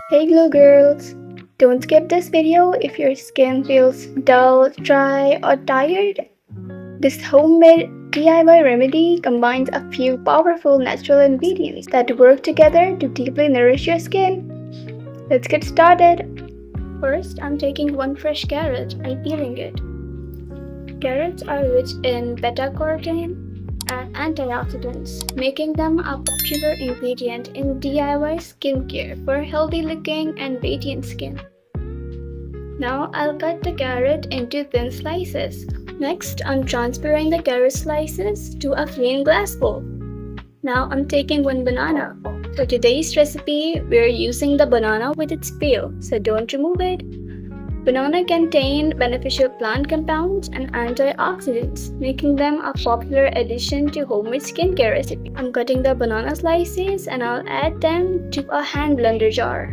Hey Glow Girls! Don't skip this video if your skin feels dull, dry, or tired. This homemade DIY remedy combines a few powerful natural ingredients that work together to deeply nourish your skin. Let's get started. First, I'm taking one fresh carrot and peeling it. Carrots are rich in beta-carotene and antioxidants, making them a popular ingredient in DIY skincare for healthy-looking and radiant skin. Now I'll cut the carrot into thin slices. Next, I'm transferring the carrot slices to a clean glass bowl. Now I'm taking one banana. For today's recipe, we're using the banana with its peel, so don't remove it. Banana contain beneficial plant compounds and antioxidants, making them a popular addition to homemade skincare recipes. I'm cutting the banana slices and I'll add them to a hand blender jar.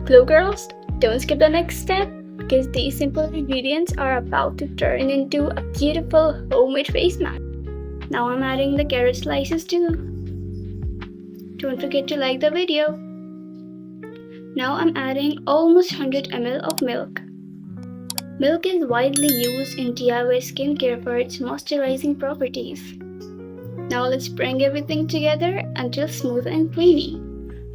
Glow Girls, don't skip the next step because these simple ingredients are about to turn into a beautiful homemade face mask. Now I'm adding the carrot slices too. Don't forget to like the video. Now I'm adding almost 100 ml of milk. Milk is widely used in DIY skincare for its moisturizing properties. Now let's bring everything together until smooth and creamy.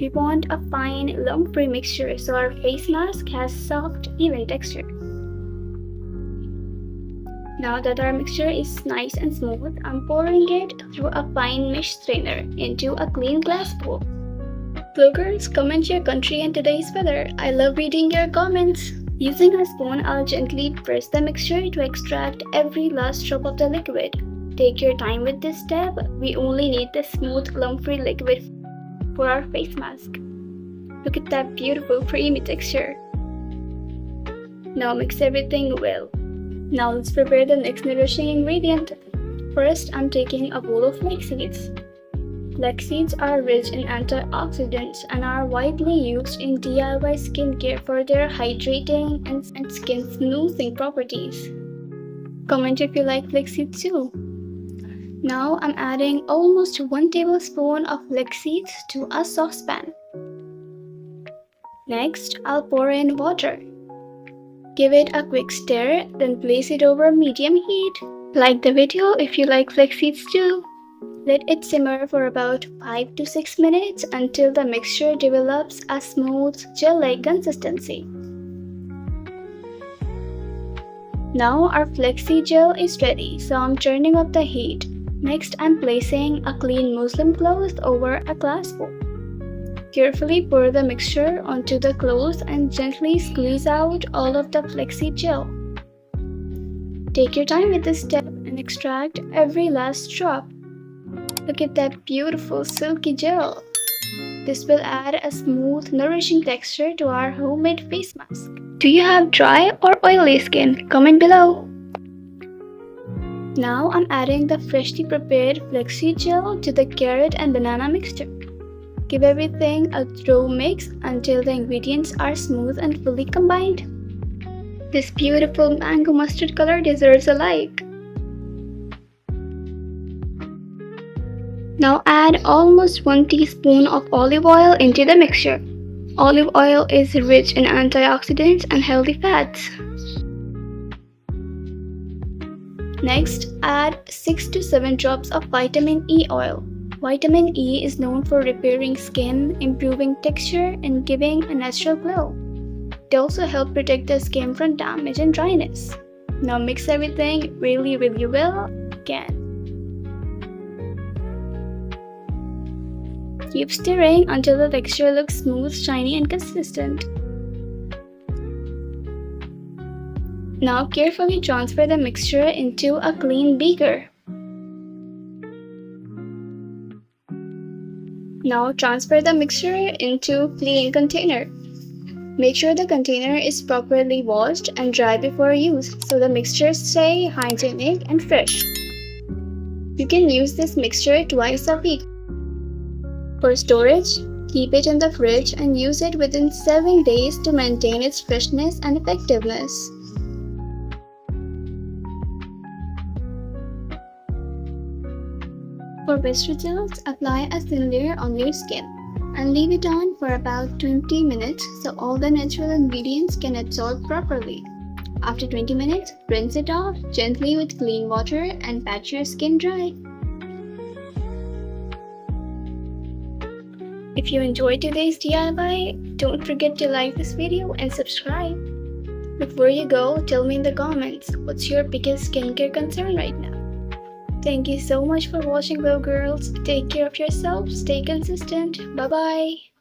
We want a fine, lump-free mixture so our face mask has soft, even texture. Now that our mixture is nice and smooth, I'm pouring it through a fine mesh strainer into a clean glass bowl. Glow Girls, comment your country and today's weather. I love reading your comments. Using a spoon, I'll gently press the mixture to extract every last drop of the liquid. Take your time with this step. We only need the smooth, lump-free liquid for our face mask. Look at that beautiful, creamy texture. Now mix everything well. Now let's prepare the next nourishing ingredient. First, I'm taking a bowl of flaxseeds. Flaxseeds are rich in antioxidants and are widely used in DIY skincare for their hydrating and skin smoothing properties. Comment if you like flaxseeds too. Now I'm adding almost 1 tablespoon of flaxseeds to a saucepan. Next, I'll pour in water. Give it a quick stir, then place it over medium heat. Like the video if you like flaxseeds too. Let it simmer for about 5 to 6 minutes until the mixture develops a smooth, gel-like consistency. Now our flaxseed gel is ready, so I'm turning up the heat. Next, I'm placing a clean muslin cloth over a glass bowl. Carefully pour the mixture onto the cloth and gently squeeze out all of the flaxseed gel. Take your time with this step and extract every last drop. Look at that beautiful silky gel. This will add a smooth, nourishing texture to our homemade face mask. Do you have dry or oily skin? Comment below. Now I'm adding the freshly prepared flaxseed gel to the carrot and banana mixture. Give everything a thorough mix until the ingredients are smooth and fully combined. This beautiful mango mustard color deserves a like. Now add almost 1 teaspoon of olive oil into the mixture. Olive oil is rich in antioxidants and healthy fats. Next, add 6 to 7 drops of vitamin E oil. Vitamin E is known for repairing skin, improving texture, and giving a natural glow. They also help protect the skin from damage and dryness. Now mix everything really well again. Keep stirring until the texture looks smooth, shiny, and consistent. Now carefully transfer the mixture into a clean beaker. Now transfer the mixture into a clean container. Make sure the container is properly washed and dry before use so the mixture stays hygienic and fresh. You can use this mixture twice a week. For storage, keep it in the fridge and use it within 7 days to maintain its freshness and effectiveness. For best results, apply a thin layer on your skin. and leave it on for about 20 minutes so all the natural ingredients can absorb properly. After 20 minutes, rinse it off gently with clean water and pat your skin dry. If you enjoyed today's DIY, don't forget to like this video and subscribe. Before you go, tell me in the comments, what's your biggest skincare concern right now? Thank you so much for watching, Glow Girls. Take care of yourself, stay consistent. Bye bye.